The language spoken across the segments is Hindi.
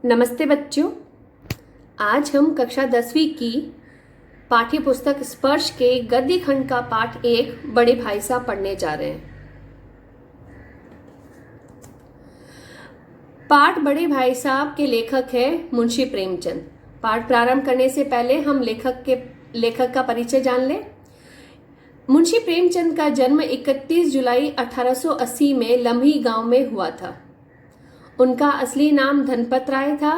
नमस्ते बच्चों। आज हम कक्षा 10वीं की पाठ्य पुस्तक स्पर्श के गद्य खंड का पाठ 1 बड़े भाई साहब पढ़ने जा रहे हैं। पाठ बड़े भाई साहब के लेखक है मुंशी प्रेमचंद। पाठ प्रारंभ करने से पहले हम लेखक का परिचय जान लें। मुंशी प्रेमचंद का जन्म 31 जुलाई 1880 में लम्ही गांव में हुआ था। उनका असली नाम धनपत राय था।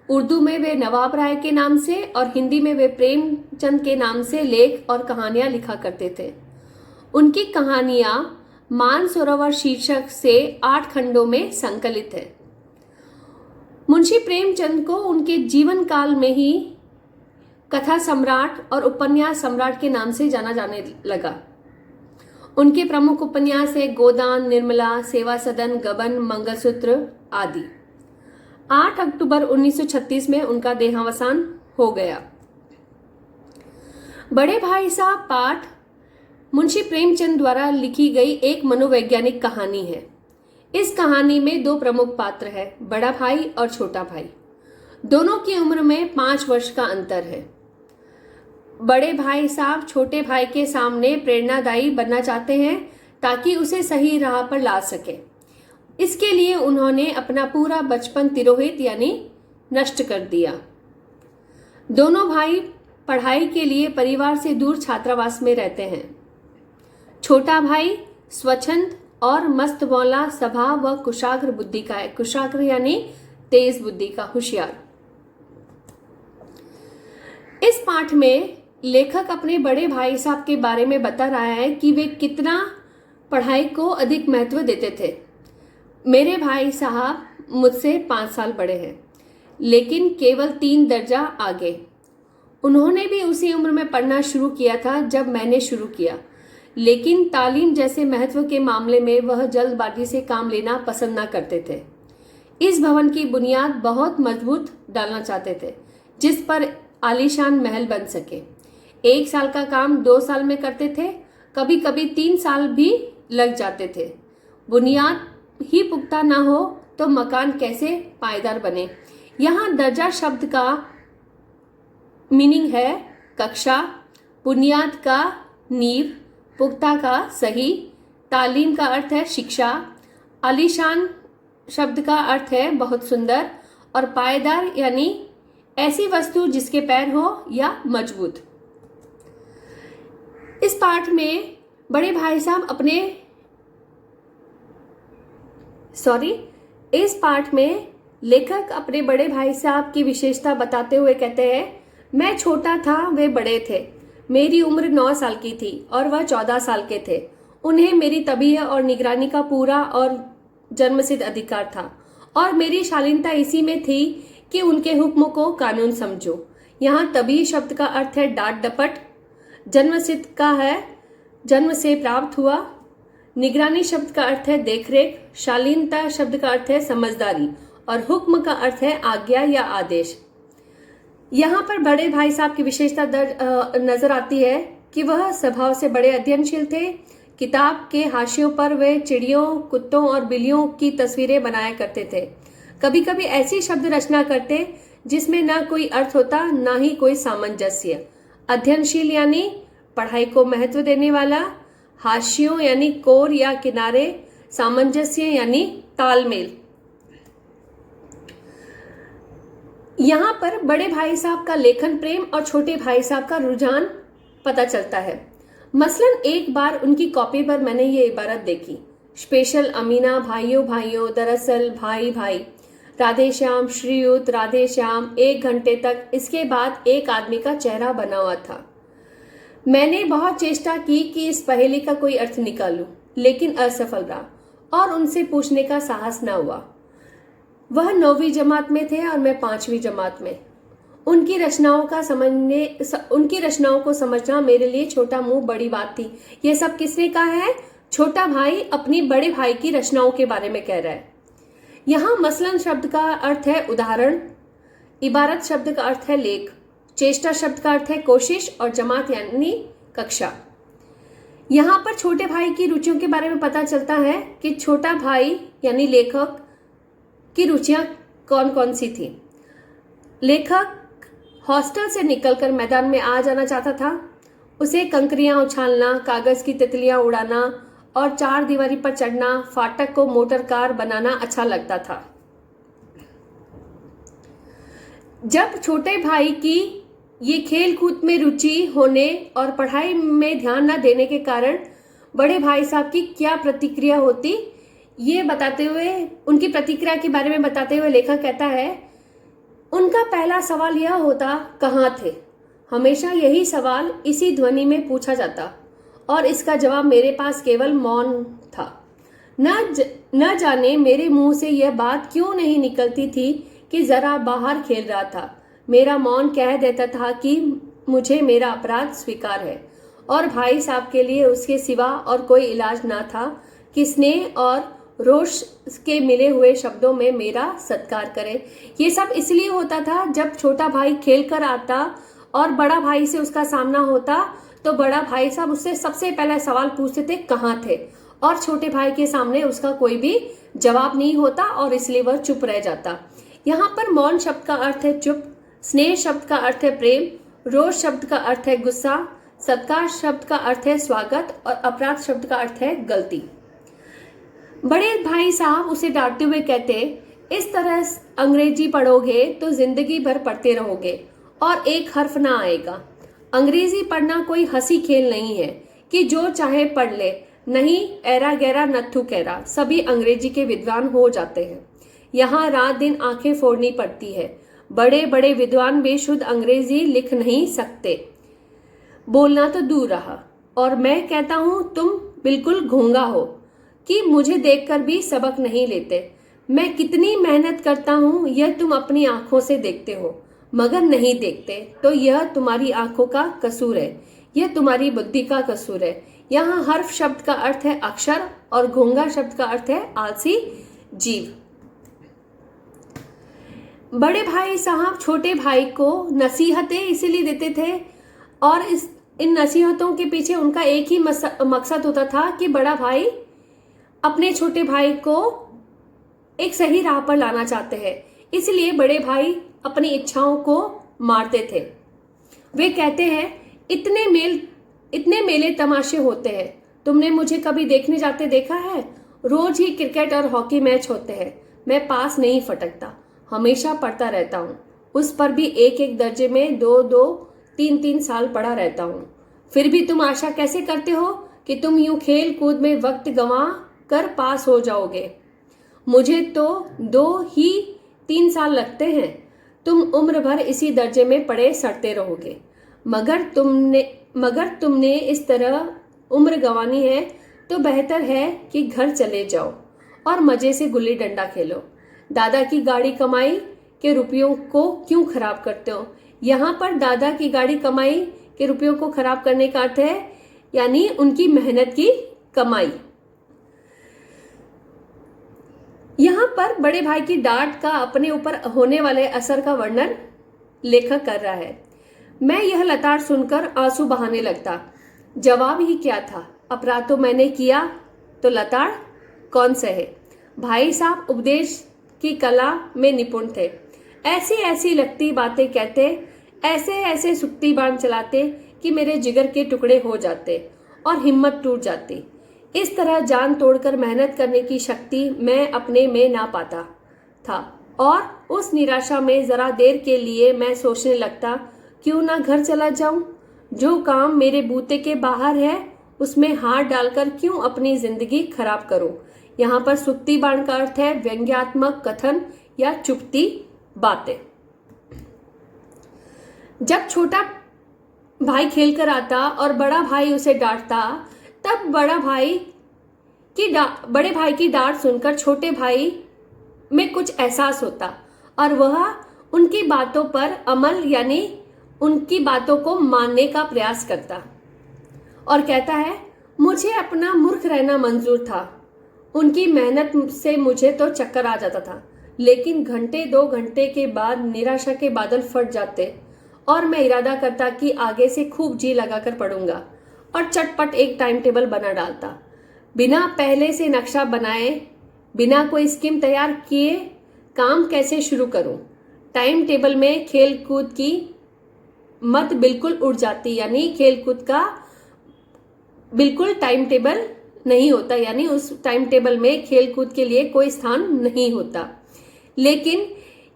उर्दू में वे नवाब राय के नाम से और हिंदी में वे प्रेमचंद के नाम से लेख और कहानियां लिखा करते थे। उनकी कहानियां मानसरोवर शीर्षक से 8 खंडों में संकलित है। मुंशी प्रेमचंद को उनके जीवन काल में ही कथा सम्राट और उपन्यास सम्राट के नाम से जाना जाने लगा। उनके प्रमुख उपन्यास है गोदान, निर्मला, सेवा सदन, गबन, मंगलसूत्र आदि। 8 अक्टूबर 1936 में उनका देहावसान हो गया। बड़े भाई साहब पाठ मुंशी प्रेमचंद द्वारा लिखी गई एक मनोवैज्ञानिक कहानी है। इस कहानी में 2 प्रमुख पात्र है, बड़ा भाई और छोटा भाई। दोनों की उम्र में 5 वर्ष का अंतर है। बड़े भाई साहब छोटे भाई के सामने प्रेरणादायी बनना चाहते हैं ताकि उसे सही राह पर ला सके। इसके लिए उन्होंने अपना पूरा बचपन तिरोहित यानी नष्ट कर दिया। दोनों भाई पढ़ाई के लिए परिवार से दूर छात्रावास में रहते हैं। छोटा भाई स्वच्छंद और मस्त मौला स्वभाव व कुशाग्र बुद्धि का है। कुशाग्र यानी तेज बुद्धि का, होशियार। इस पाठ में लेखक अपने बड़े भाई साहब के बारे में बता रहा है कि वे कितना पढ़ाई को अधिक महत्व देते थे। मेरे भाई साहब मुझसे 5 साल बड़े हैं, लेकिन केवल 3 दर्जा आगे। उन्होंने भी उसी उम्र में पढ़ना शुरू किया था जब मैंने शुरू किया, लेकिन तालीम जैसे महत्व के मामले में वह जल्दबाजी से काम लेना पसंद ना करते थे। इस भवन की बुनियाद बहुत मजबूत डालना चाहते थे जिस पर आलीशान महल बन सके। 1 साल का काम 2 साल में करते थे, कभी कभी 3 साल भी लग जाते थे। बुनियाद ही पुख्ता ना हो तो मकान कैसे पायदार बने। यहाँ दर्जा शब्द का मीनिंग है कक्षा, बुनियाद का नींव, पुख्ता का सही, तालीम का अर्थ है शिक्षा, आलीशान शब्द का अर्थ है बहुत सुंदर, और पायदार यानी ऐसी वस्तु जिसके पैर हो या मजबूत। इस पाठ में बड़े भाई साहब इस पाठ में लेखक अपने बड़े भाई साहब की विशेषता बताते हुए कहते हैं, मैं छोटा था, वे बड़े थे। मेरी उम्र 9 साल की थी और वह 14 साल के थे। उन्हें मेरी तबीयत और निगरानी का पूरा और जन्मसिद्ध अधिकार था और मेरी शालीनता इसी में थी कि उनके हुक्म को कानून समझो। यहाँ तभी शब्द का अर्थ है डांट डपट, जन्मसिद्ध का है जन्म से प्राप्त हुआ, निगरानी शब्द का अर्थ है देखरेख, शालीनता शब्द का अर्थ है समझदारी और हुक्म का अर्थ है आज्ञा या आदेश। यहाँ पर बड़े भाई साहब की विशेषता नजर आती है कि वह स्वभाव से बड़े अध्ययनशील थे। किताब के हाशियों पर वे चिड़ियों, कुत्तों और बिल्लियों की तस्वीरें बनाया करते थे। कभी कभी ऐसी शब्द रचना करते जिसमें ना कोई अर्थ होता ना ही कोई सामंजस्य। अध्ययनशील यानी पढ़ाई को महत्व देने वाला, हाशियों यानी कोर या किनारे, सामंजस्य यानी तालमेल। यहाँ पर बड़े भाई साहब का लेखन प्रेम और छोटे भाई साहब का रुझान पता चलता है। मसलन एक बार उनकी कॉपी पर मैंने ये इबारत देखी, स्पेशल अमीना, भाइयों भाइयों, दरअसल भाई भाई, राधे श्याम, श्रीयुत, राधे श्याम, 1 घंटे तक। इसके बाद एक आदमी का चेहरा बना हुआ था। मैंने बहुत चेष्टा की कि इस पहेली का कोई अर्थ निकालूं, लेकिन असफल रहा और उनसे पूछने का साहस न हुआ। वह 9वीं जमात में थे और मैं 5वीं जमात में। उनकी रचनाओं को समझना मेरे लिए छोटा मुंह बड़ी बात थी। यह सब किसने कहा है? छोटा भाई अपनी बड़े भाई की रचनाओं के बारे में कह रहा है। यहाँ मसलन शब्द का अर्थ है उदाहरण, इबारत शब्द का अर्थ है लेख, चेष्टा शब्द का अर्थ है कोशिश और जमात यानी कक्षा। यहाँ पर छोटे भाई की रुचियों के बारे में पता चलता है कि छोटा भाई यानी लेखक की रुचियां कौन कौन सी थी। लेखक हॉस्टल से निकलकर मैदान में आ जाना चाहता था। उसे कंकरियां उछालना, कागज की तितलियां उड़ाना और चार दीवारी पर चढ़ना, फाटक को मोटर कार बनाना अच्छा लगता था। जब छोटे भाई की ये खेल कूद में रुचि होने और पढ़ाई में ध्यान न देने के कारण बड़े भाई साहब की क्या प्रतिक्रिया होती, ये बताते हुए, उनकी प्रतिक्रिया के बारे में बताते हुए लेखक कहता है, उनका पहला सवाल यह होता, कहाँ थे। हमेशा यही सवाल इसी ध्वनि में पूछा जाता और इसका जवाब मेरे पास केवल मौन था। न जाने मेरे मुंह से यह बात क्यों नहीं निकलती थी कि जरा बाहर खेल रहा था। मेरा मौन कह देता था कि मुझे मेरा अपराध स्वीकार है और भाई साहब के लिए उसके सिवा और कोई इलाज ना था कि स्नेह और रोष के मिले हुए शब्दों में मेरा सत्कार करे। ये सब इसलिए होता था जब छोटा भाई खेल कर आता और बड़ा भाई से उसका सामना होता तो बड़ा भाई साहब उससे सबसे पहला सवाल पूछते थे, कहाँ थे, और छोटे भाई के सामने उसका कोई भी जवाब नहीं होता और इसलिए वह चुप रह जाता। यहाँ पर मौन शब्द का अर्थ है चुप, स्नेह शब्द का अर्थ है प्रेम, रोष शब्द का अर्थ है गुस्सा, सत्कार शब्द का अर्थ है स्वागत और अपराध शब्द का अर्थ है गलती। बड़े भाई साहब उसे डांटते हुए कहते, इस तरह अंग्रेजी पढ़ोगे तो जिंदगी भर पढ़ते रहोगे और एक हर्फ ना आएगा। अंग्रेजी पढ़ना कोई हंसी खेल नहीं है कि जो चाहे पढ़ ले। नहीं, ऐरा गैरा नत्थु कैरा, सभी अंग्रेजी के विद्वान हो जाते हैं। यहाँ रात दिन आंखें फोड़नी पड़ती है। बड़े बड़े विद्वान बेशुद्ध अंग्रेजी लिख नहीं सकते, बोलना तो दूर रहा। और मैं कहता हूँ तुम बिल्कुल गूंगा हो कि मुझे देखकर भी सबक नहीं लेते। मैं कितनी मेहनत करता हूँ यह तुम अपनी आंखों से देखते हो, मगर नहीं देखते। तो यह तुम्हारी आंखों का कसूर है, यह तुम्हारी बुद्धि का कसूर है। यहाँ हर्फ शब्द का अर्थ है अक्षर और घोंगा शब्द का अर्थ है आलसी जीव। बड़े भाई साहब छोटे भाई को नसीहतें इसीलिए देते थे और इन नसीहतों के पीछे उनका एक ही मकसद होता था कि बड़ा भाई अपने छोटे भाई को एक सही राह पर लाना चाहते हैं। इसलिए बड़े भाई अपनी इच्छाओं को मारते थे। वे कहते हैं, इतने मेले तमाशे होते हैं, तुमने मुझे कभी देखने जाते देखा है? रोज ही क्रिकेट और हॉकी मैच होते हैं, मैं पास नहीं फटकता, हमेशा पढ़ता रहता हूँ। उस पर भी एक एक दर्जे में 2-2, 3-3 साल पढ़ा रहता हूँ। फिर भी तुम आशा कैसे करते हो कि तुम यूं खेल कूद में वक्त गंवा कर पास हो जाओगे? मुझे तो 2 ही 3 साल लगते हैं। तुम उम्र भर इसी दर्जे में पड़े सड़ते रहोगे। मगर तुमने इस तरह उम्र गंवानी है तो बेहतर है कि घर चले जाओ और मजे से गुल्ली डंडा खेलो। दादा की गाड़ी कमाई के रुपयों को क्यों खराब करते हो? यहाँ पर दादा की गाड़ी कमाई के रुपयों को खराब करने का अर्थ है यानी उनकी मेहनत की कमाई। यहाँ पर बड़े भाई की डांट का अपने ऊपर होने वाले असर का वर्णन लेखक कर रहा है। मैं यह लताड़ सुनकर आंसू बहाने लगता। जवाब ही क्या था? अपराध तो मैंने किया, तो लताड़ कौन सहे? भाई साहब उपदेश की कला में निपुण थे। ऐसी ऐसी लगती बातें कहते, ऐसे ऐसे सुक्ति बाण चलाते कि मेरे जिगर के टुकड़े हो जाते और हिम्मत टूट जाती। इस तरह जान तोड़कर मेहनत करने की शक्ति मैं अपने में ना पाता था और उस निराशा में जरा देर के लिए मैं सोचने लगता, क्यों ना घर चला जाऊं? जो काम मेरे बूते के बाहर है उसमें हाथ डालकर क्यों अपनी जिंदगी खराब करूं? यहाँ पर सुक्ति बाण का अर्थ है व्यंग्यात्मक कथन या चुपती बातें। जब छोटा भाई खेलकर आता और बड़ा भाई उसे डांटता, तब बड़े भाई की डांट सुनकर छोटे भाई में कुछ एहसास होता और वह उनकी बातों पर अमल यानी उनकी बातों को मानने का प्रयास करता और कहता है, मुझे अपना मूर्ख रहना मंजूर था। उनकी मेहनत से मुझे तो चक्कर आ जाता था, लेकिन घंटे 2 घंटे के बाद निराशा के बादल फट जाते और मैं इरादा करता कि आगे से खूब जी लगाकर पढ़ूंगा और चटपट एक टाइम टेबल बना डालता। बिना पहले से नक्शा बनाए, बिना कोई स्कीम तैयार किए काम कैसे शुरू करूं? टाइम टेबल में खेल कूद की मत बिल्कुल उड़ जाती, यानी खेल कूद का बिल्कुल टाइम टेबल नहीं होता, यानी उस टाइम टेबल में खेल कूद के लिए कोई स्थान नहीं होता। लेकिन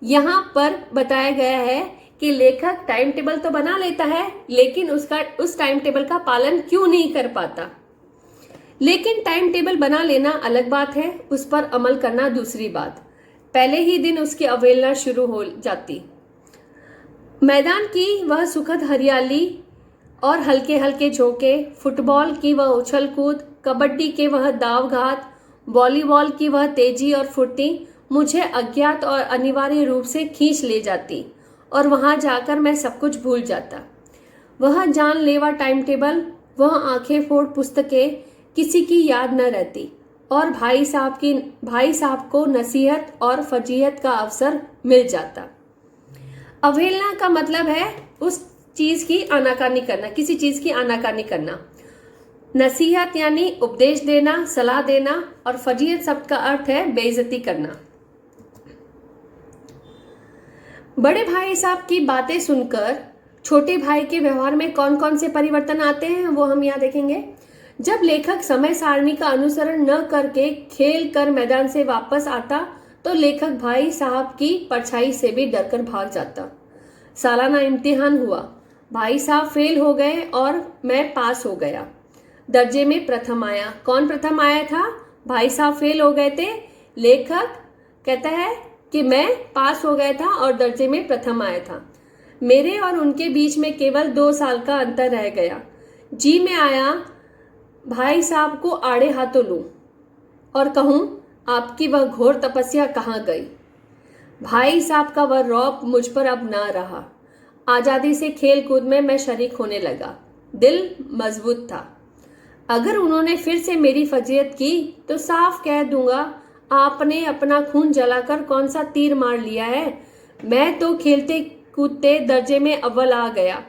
यहाँ पर बताया गया है कि लेखक टाइम टेबल तो बना लेता है, लेकिन उस टाइम टेबल का पालन क्यों नहीं कर पाता। लेकिन टाइम टेबल बना लेना अलग बात है, उस पर अमल करना दूसरी बात। पहले ही दिन उसकी अवहेलना शुरू हो जाती। मैदान की वह सुखद हरियाली और हल्के हल्के झोंके, फुटबॉल की वह उछल कूद, कबड्डी के वह दाव घात, वॉलीबॉल की वह तेजी और फुर्ती मुझे अज्ञात और अनिवार्य रूप से खींच ले जाती और वहां जाकर मैं सब कुछ भूल जाता। वह जानलेवा टाइम टेबल, वह आंखें फोड़ पुस्तकें किसी की याद न रहती और भाई साहब को नसीहत और फजीहत का अवसर मिल जाता। अवहेलना का मतलब है उस चीज की आनाकानी करना, किसी चीज की आनाकानी करना। नसीहत यानी उपदेश देना, सलाह देना, और फजीहत शब्द का अर्थ है बेइज्जती करना। बड़े भाई साहब की बातें सुनकर छोटे भाई के व्यवहार में कौन कौन से परिवर्तन आते हैं वो हम यहाँ देखेंगे। जब लेखक समय सारणी का अनुसरण न करके खेल कर मैदान से वापस आता तो लेखक भाई साहब की परछाई से भी डरकर भाग जाता। सालाना इम्तिहान हुआ, भाई साहब फेल हो गए और मैं पास हो गया। दर्जे में प्रथम आया। कौन प्रथम आया था? भाई साहब फेल हो गए थे। लेखक कहता है कि मैं पास हो गया था और दर्जे में प्रथम आया था। मेरे और उनके बीच में केवल 2 साल का अंतर रह गया। जी में आया भाई साहब को आड़े हाथों लूं और कहूं आपकी वह घोर तपस्या कहाँ गई। भाई साहब का वह रौब मुझ पर अब ना रहा। आजादी से खेल कूद में मैं शरीक होने लगा। दिल मजबूत था। अगर उन्होंने फिर से मेरी फजीहत की तो साफ कह दूंगा, आपने अपना खून जलाकर कौन सा तीर मार लिया है। मैं तो खेलते कूदते दर्जे में अव्वल आ गया।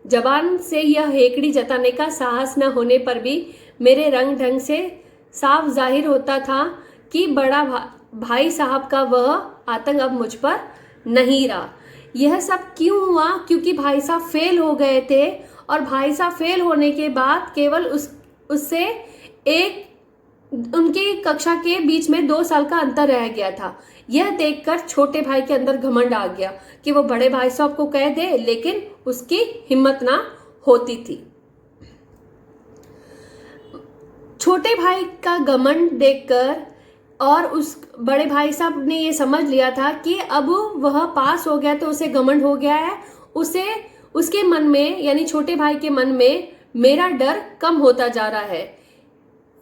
जबान से यह हेकड़ी जताने का साहस न होने पर भी मेरे रंग ढंग से साफ जाहिर होता था कि बड़ा भाई साहब का वह आतंक अब मुझ पर नहीं रहा। यह सब क्यों हुआ? क्योंकि भाई साहब फेल हो गए थे और भाई साहब फेल होने के बाद केवल उससे एक उनकी कक्षा के बीच में 2 साल का अंतर रह गया था। यह देखकर छोटे भाई के अंदर घमंड आ गया कि वो बड़े भाई साहब को कह दे, लेकिन उसकी हिम्मत ना होती थी। छोटे भाई का घमंड देखकर और उस बड़े भाई साहब ने ये समझ लिया था कि अब वह पास हो गया तो उसे घमंड हो गया है। उसके मन में, यानी छोटे भाई के मन में मेरा डर कम होता जा रहा है।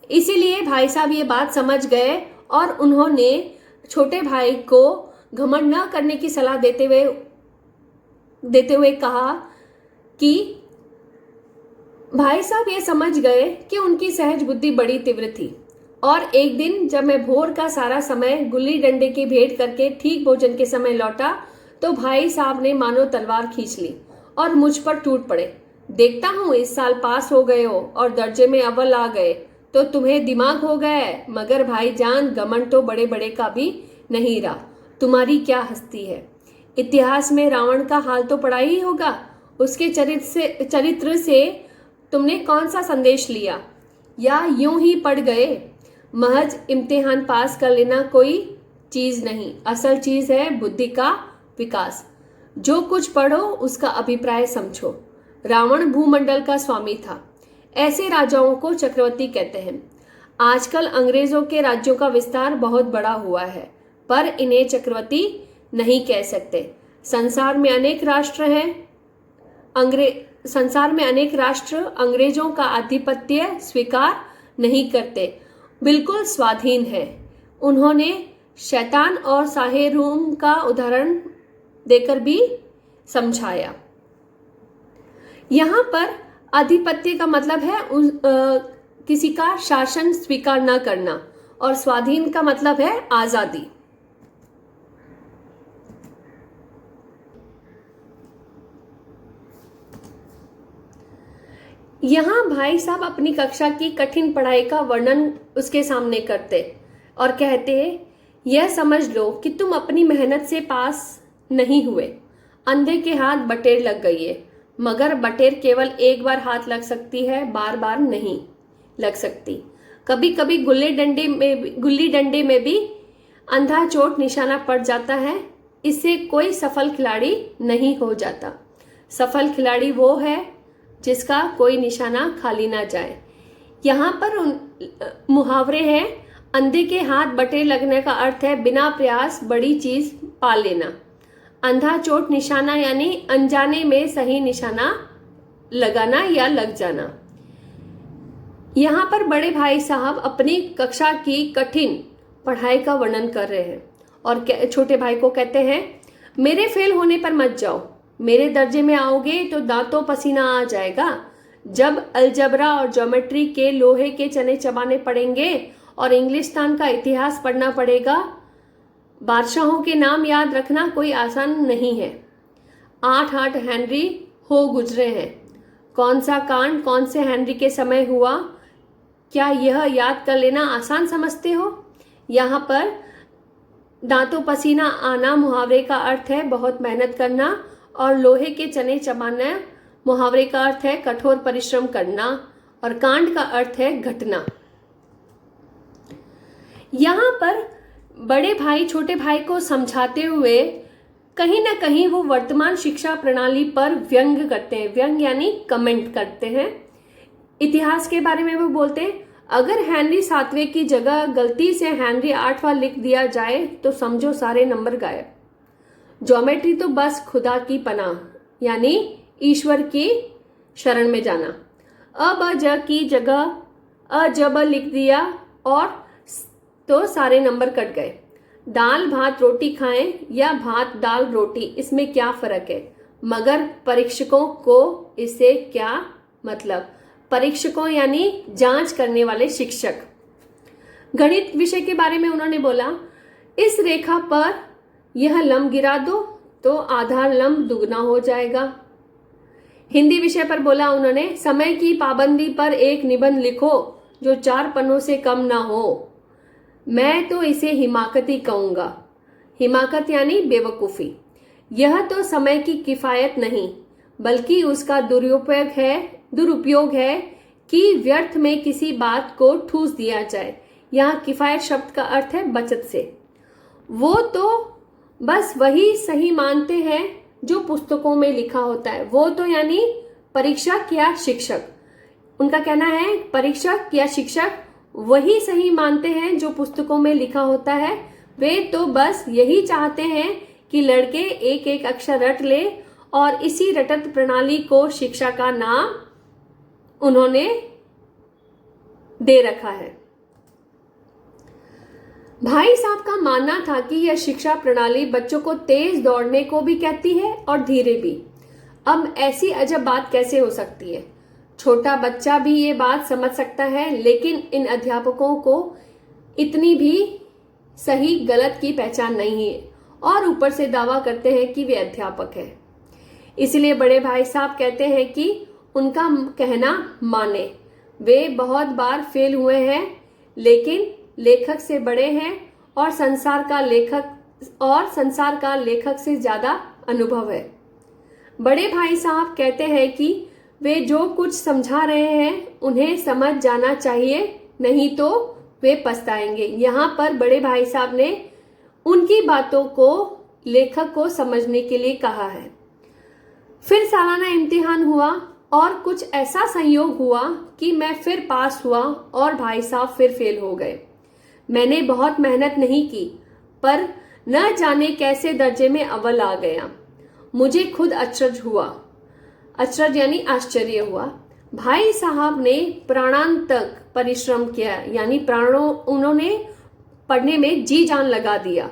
इसीलिए भाई साहब ये बात समझ गए और उन्होंने छोटे भाई को घमंड न करने की सलाह देते हुए कहा कि भाई साहब ये समझ गए कि उनकी सहज बुद्धि बड़ी तीव्र थी। और एक दिन जब मैं भोर का सारा समय गुल्ली डंडे की भेंट करके ठीक भोजन के समय लौटा तो भाई साहब ने मानो तलवार खींच ली और मुझ पर टूट पड़े। देखता हूँ इस साल पास हो गए हो और दर्जे में अव्वल आ गए तो तुम्हें दिमाग हो गया है, मगर भाईजान घमंड तो बड़े बड़े का भी नहीं रहा। तुम्हारी क्या हस्ती है। इतिहास में रावण का हाल तो पढ़ा ही होगा। उसके चरित्र से तुमने कौन सा संदेश लिया, या यूं ही पढ़ गए? महज इम्तिहान पास कर लेना कोई चीज नहीं, असल चीज है बुद्धि का विकास। जो कुछ पढ़ो उसका अभिप्राय समझो। रावण भूमंडल का स्वामी था। ऐसे राजाओं को चक्रवर्ती कहते हैं। आजकल अंग्रेजों के राज्यों का विस्तार बहुत बड़ा हुआ है, पर इन्हें चक्रवर्ती नहीं कह सकते। संसार में अनेक राष्ट्र अंग्रेजों का आधिपत्य स्वीकार नहीं करते, बिल्कुल स्वाधीन है। उन्होंने शैतान और साहेरूम का उदाहरण देकर भी समझाया। यहाँ पर आधिपत्य का मतलब है किसी का शासन स्वीकार न करना, और स्वाधीन का मतलब है आजादी। यहाँ भाई साहब अपनी कक्षा की कठिन पढ़ाई का वर्णन उसके सामने करते और कहते यह समझ लो कि तुम अपनी मेहनत से पास नहीं हुए। अंधे के हाथ बटेर लग गई है, मगर बटेर केवल एक बार हाथ लग सकती है, बार बार नहीं लग सकती। कभी कभी गुल्ली डंडे में भी अंधा चोट निशाना पड़ जाता है। इससे कोई सफल खिलाड़ी नहीं हो जाता। सफल खिलाड़ी वो है जिसका कोई निशाना खाली ना जाए। यहाँ पर मुहावरे हैं। अंधे के हाथ बटेर लगने का अर्थ है बिना प्रयास बड़ी चीज पा लेना। अंधा चोट निशाना यानी अनजाने में सही निशाना लगाना या लग जाना। यहाँ पर बड़े भाई साहब अपनी कक्षा की कठिन पढ़ाई का वर्णन कर रहे हैं और छोटे भाई को कहते हैं, मेरे फेल होने पर मत जाओ। मेरे दर्जे में आओगे तो दांतों पसीना आ जाएगा। जब अलजबरा और ज्योमेट्री के लोहे के चने चबाने पड़ेंगे और इंग्लिस्तान का इतिहास पढ़ना पड़ेगा। बादशाहों के नाम याद रखना कोई आसान नहीं है। 8 हेनरी हो गुजरे हैं। कौन सा कांड कौन से हेनरी के समय हुआ, क्या यह याद कर लेना आसान समझते हो? यहाँ पर दांतों पसीना आना मुहावरे का अर्थ है बहुत मेहनत करना, और लोहे के चने चबाना मुहावरे का अर्थ है कठोर परिश्रम करना, और कांड का अर्थ है घटना। यहाँ पर बड़े भाई छोटे भाई को समझाते हुए कहीं ना कहीं वो वर्तमान शिक्षा प्रणाली पर व्यंग करते हैं। व्यंग यानी कमेंट करते हैं। इतिहास के बारे में वो बोलते हैं, अगर हेनरी 7वें की जगह गलती से हेनरी 8वां लिख दिया जाए तो समझो सारे नंबर गायब। ज्योमेट्री तो बस खुदा की पनाह यानी ईश्वर की शरण में जाना। अब ज की जगह अजब लिख दिया और तो सारे नंबर कट गए। दाल भात रोटी खाएं या भात दाल रोटी, इसमें क्या फर्क है? मगर परीक्षकों को इससे क्या मतलब? परीक्षकों यानी जांच करने वाले शिक्षक। गणित विषय के बारे में उन्होंने बोला, इस रेखा पर यह लंब गिरा दो तो आधार लंब दुगना हो जाएगा। हिंदी विषय पर बोला उन्होंने, समय की पाबंदी पर एक निबंध लिखो जो 4 पन्नों से कम ना हो। मैं तो इसे हिमाकती कहूंगा। हिमाकत यानी बेवकूफी। यह तो समय की किफायत नहीं बल्कि उसका दुरुपयोग है कि व्यर्थ में किसी बात को ठूस दिया जाए। यहाँ किफायत शब्द का अर्थ है बचत से। वो तो बस वही सही मानते हैं जो पुस्तकों में लिखा होता है। वो तो यानी परीक्षक या शिक्षक। उनका कहना है परीक्षक या शिक्षक वही सही मानते हैं जो पुस्तकों में लिखा होता है। वे तो बस यही चाहते हैं कि लड़के एक एक अक्षर रट ले और इसी रटत प्रणाली को शिक्षा का नाम उन्होंने दे रखा है। भाई साहब का मानना था कि यह शिक्षा प्रणाली बच्चों को तेज दौड़ने को भी कहती है और धीरे भी। अब ऐसी अजब बात कैसे हो सकती है? छोटा बच्चा भी ये बात समझ सकता है, लेकिन इन अध्यापकों को इतनी भी सही गलत की पहचान नहीं है और ऊपर से दावा करते हैं कि वे अध्यापक हैं। इसलिए बड़े भाई साहब कहते हैं कि उनका कहना माने। वे बहुत बार फेल हुए हैं लेकिन लेखक से बड़े हैं और संसार का लेखक से ज्यादा अनुभव है। बड़े भाई साहब कहते हैं कि वे जो कुछ समझा रहे हैं उन्हें समझ जाना चाहिए, नहीं तो वे पछताएंगे। यहाँ पर बड़े भाई साहब ने उनकी बातों को लेखक को समझने के लिए कहा है। फिर सालाना इम्तिहान हुआ और कुछ ऐसा संयोग हुआ कि मैं फिर पास हुआ और भाई साहब फिर फेल हो गए। मैंने बहुत मेहनत नहीं की पर न जाने कैसे दर्जे में अव्वल आ गया। मुझे खुद अचरज यानी आश्चर्य हुआ। भाई साहब ने प्राणांतक परिश्रम किया, यानी उन्होंने पढ़ने में जी जान लगा दिया।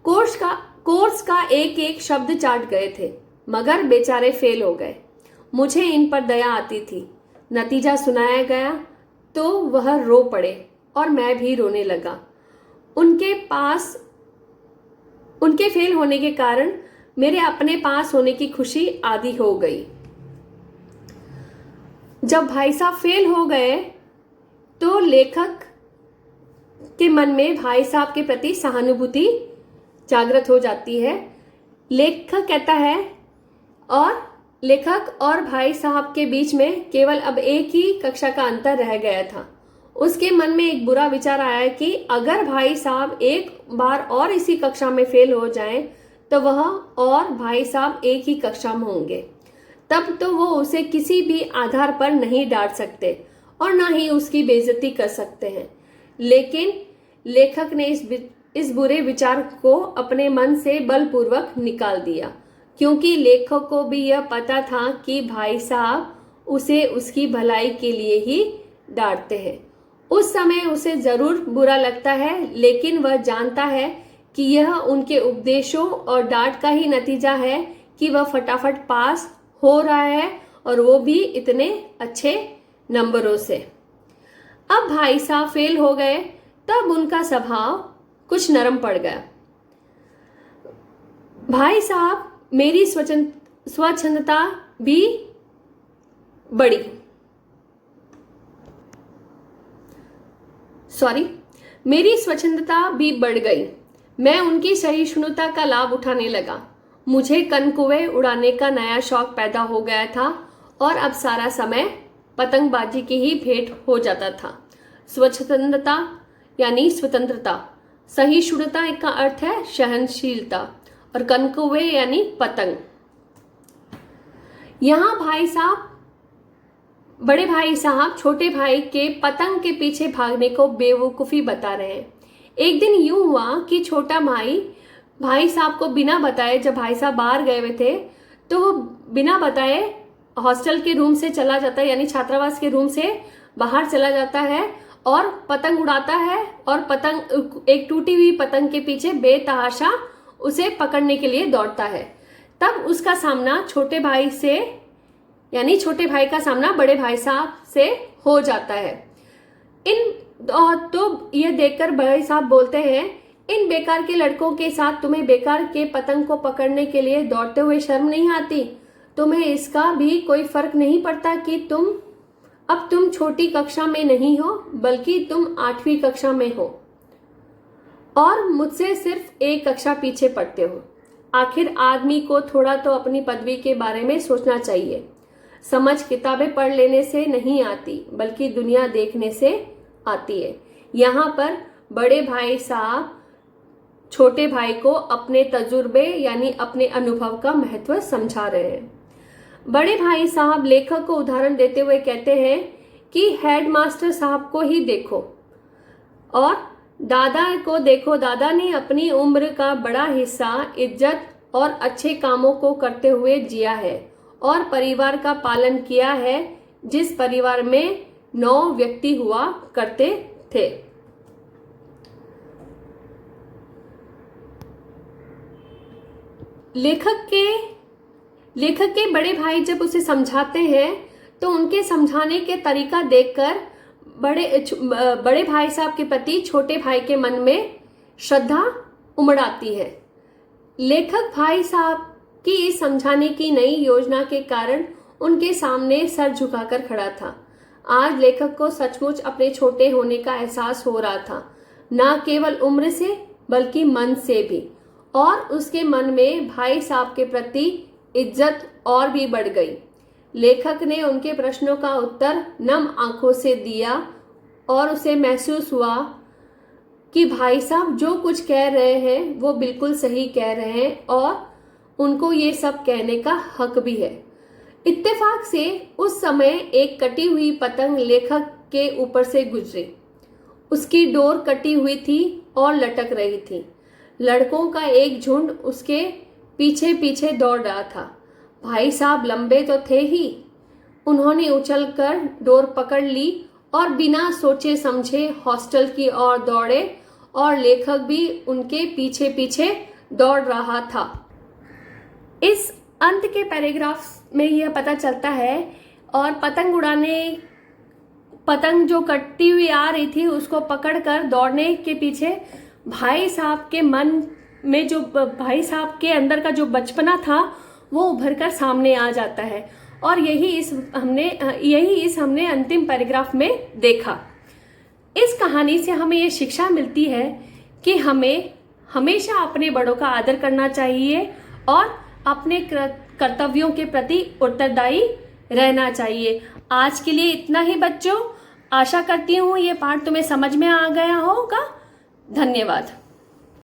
कोर्स का एक एक शब्द चाट गए थे मगर बेचारे फेल हो गए। मुझे इन पर दया आती थी। नतीजा सुनाया गया तो वह रो पड़े और मैं भी रोने लगा। उनके फेल होने के कारण मेरे अपने पास होने की खुशी आधी हो गई। जब भाई साहब फेल हो गए तो लेखक के मन में भाई साहब के प्रति सहानुभूति जागृत हो जाती है। लेखक कहता है और लेखक और भाई साहब के बीच में केवल अब एक ही कक्षा का अंतर रह गया था। उसके मन में एक बुरा विचार आया कि अगर भाई साहब एक बार और इसी कक्षा में फेल हो जाएं तो वह और भाई साहब एक ही कक्षा में होंगे। तब तो वो उसे किसी भी आधार पर नहीं डांट सकते और ना ही उसकी बेइज्जती कर सकते हैं। लेकिन लेखक ने इस बुरे विचार को अपने मन से बलपूर्वक निकाल दिया, क्योंकि लेखक को भी यह पता था कि भाई साहब उसे उसकी भलाई के लिए ही डांटते हैं। उस समय उसे जरूर बुरा लगता है, लेकिन वह जानता है कि यह उनके उपदेशों और डांट का ही नतीजा है कि वह फटाफट पास हो रहा है, और वो भी इतने अच्छे नंबरों से। अब भाई साहब फेल हो गए, तब उनका स्वभाव कुछ नरम पड़ गया। भाई साहब मेरी स्वच्छंदता भी बढ़ी मेरी स्वच्छंदता भी बढ़ गई। मैं उनकी सहिष्णुता का लाभ उठाने लगा। मुझे कनकुए उड़ाने का नया शौक पैदा हो गया था और अब सारा समय पतंगबाजी की ही भेंट हो जाता था। स्वच्छंदता यानी स्वतंत्रता, सहिष्णुता का अर्थ है सहनशीलता, और कनकुए यानी पतंग। यहाँ बड़े भाई साहब छोटे भाई के पतंग के पीछे भागने को बेवकूफी बता रहे हैं। एक दिन यूं हुआ कि छोटा भाई साहब को बिना बताए, जब भाई साहब बाहर गए हुए थे तो वो बिना बताए हॉस्टल के रूम से चला जाता है, यानी छात्रावास के रूम से बाहर चला जाता है और पतंग उड़ाता है, और एक टूटी हुई पतंग के पीछे बेतहाशा उसे पकड़ने के लिए दौड़ता है। तब उसका सामना छोटे भाई का सामना बड़े भाई साहब से हो जाता है। तो ये देखकर बड़े साहब बोलते हैं, इन बेकार के लड़कों के साथ तुम्हें बेकार के पतंग को पकड़ने के लिए दौड़ते हुए शर्म नहीं आती? तुम्हें इसका भी कोई फर्क नहीं पड़ता कि तुम छोटी कक्षा में नहीं हो, बल्कि तुम 8वीं कक्षा में हो और मुझसे सिर्फ एक कक्षा पीछे पढ़ते हो। आखिर आदमी को थोड़ा तो अपनी पदवी के बारे में सोचना चाहिए। समझ किताबें पढ़ लेने से नहीं आती, बल्कि दुनिया देखने से आती है। यहाँ पर बड़े भाई साहब छोटे भाई को अपने तजुर्बे यानी अपने अनुभव का महत्व समझा रहे हैं। बड़े भाई साहब लेखक को उदाहरण देते हुए कहते हैं कि हेडमास्टर साहब को ही देखो और दादा को देखो। दादा ने अपनी उम्र का बड़ा हिस्सा इज्जत और अच्छे कामों को करते हुए जिया है और परिवार का पालन किया है, जिस परिवार में 9 व्यक्ति हुआ करते थे। लेखक के बड़े भाई जब उसे समझाते हैं तो उनके समझाने के तरीका देखकर बड़े भाई साहब के प्रति छोटे भाई के मन में श्रद्धा उमड़ आती है। लेखक भाई साहब की इस समझाने की नई योजना के कारण उनके सामने सर झुकाकर खड़ा था। आज लेखक को सचमुच अपने छोटे होने का एहसास हो रहा था, न केवल उम्र से बल्कि मन से भी, और उसके मन में भाई साहब के प्रति इज्जत और भी बढ़ गई। लेखक ने उनके प्रश्नों का उत्तर नम आंखों से दिया और उसे महसूस हुआ कि भाई साहब जो कुछ कह रहे हैं वो बिल्कुल सही कह रहे हैं और उनको ये सब कहने का हक भी है। इत्तेफाक से उस समय एक कटी हुई पतंग लेखक के ऊपर से गुजरी। उसकी डोर कटी हुई थी और लटक रही थी। लड़कों का एक झुंड उसके पीछे पीछे दौड़ रहा था। भाई साहब लंबे तो थे ही। उन्होंने उछलकर डोर पकड़ ली और बिना सोचे समझे हॉस्टल की ओर दौड़े और लेखक भी उनके पीछे पीछे दौड़ रहा था। इस अंत के पैराग्राफ में यह पता चलता है, और पतंग जो कटती हुई आ रही थी उसको पकड़कर दौड़ने के पीछे भाई साहब के मन में भाई साहब के अंदर का जो बचपना था वो उभर कर सामने आ जाता है, और यही इस हमने अंतिम पैराग्राफ में देखा। इस कहानी से हमें ये शिक्षा मिलती है कि हमें हमेशा अपने बड़ों का आदर करना चाहिए और अपने कर्तव्यों के प्रति उत्तरदायी रहना चाहिए। आज के लिए इतना ही बच्चों। आशा करती हूँ ये पाठ तुम्हें समझ में आ गया होगा। धन्यवाद।